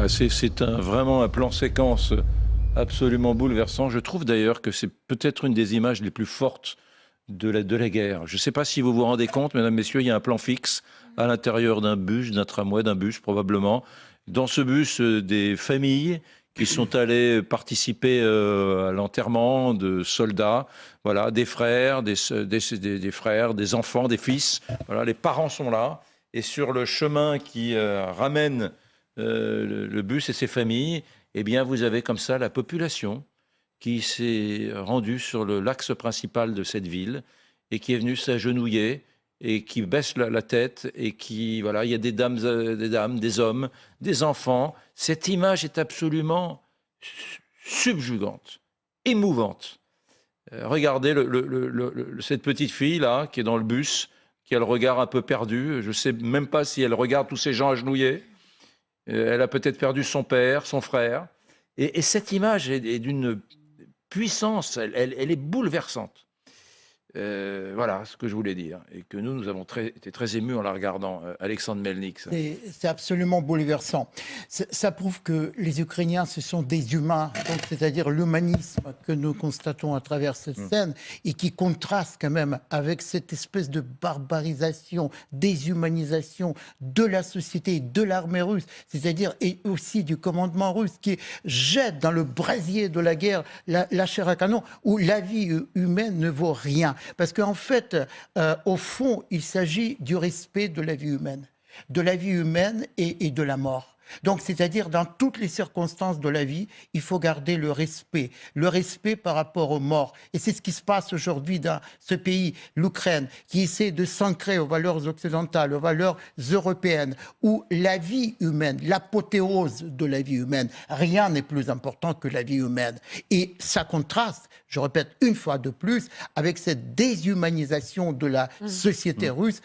C'est vraiment un plan séquence absolument bouleversant. Je trouve d'ailleurs que c'est peut-être une des images les plus fortes de la guerre. Je ne sais pas si vous vous rendez compte, mesdames, messieurs, il y a un plan fixe à l'intérieur d'un bus, d'un tramway, d'un bus probablement. Dans ce bus, des familles qui sont allées participer à l'enterrement de soldats, voilà, des frères, des frères, des enfants, des fils. Voilà, les parents sont là. Et sur le chemin qui ramène le bus et ses familles, eh bien, vous avez comme ça la population qui s'est rendue sur l'axe principal de cette ville et qui est venue s'agenouiller et qui baisse la tête et qui, voilà, il y a des dames, des hommes, des enfants. Cette image est absolument subjugante, émouvante. Regardez cette petite fille-là qui est dans le bus, qui a le regard un peu perdu. Je ne sais même pas si elle regarde tous ces gens agenouillés. Elle a peut-être perdu son père, son frère. Et cette image est d'une puissance, elle est bouleversante. Voilà ce que je voulais dire. Et que nous avons été très émus en la regardant, Alexandre Melnik. C'est absolument bouleversant. Ça prouve que les Ukrainiens, ce sont des humains, c'est-à-dire l'humanisme que nous constatons à travers cette scène et qui contraste quand même avec cette espèce de barbarisation, déshumanisation de la société, de l'armée russe, c'est-à-dire et aussi du commandement russe qui jette dans le brasier de la guerre la chair à canon où la vie humaine ne vaut rien. Parce qu'en fait, au fond, il s'agit du respect de la vie humaine et de la mort. Donc, c'est-à-dire, dans toutes les circonstances de la vie, il faut garder le respect par rapport aux morts. Et c'est ce qui se passe aujourd'hui dans ce pays, l'Ukraine, qui essaie de s'ancrer aux valeurs occidentales, aux valeurs européennes, où la vie humaine, l'apothéose de la vie humaine, rien n'est plus important que la vie humaine. Et ça contraste, je répète une fois de plus, avec cette déshumanisation de la société russe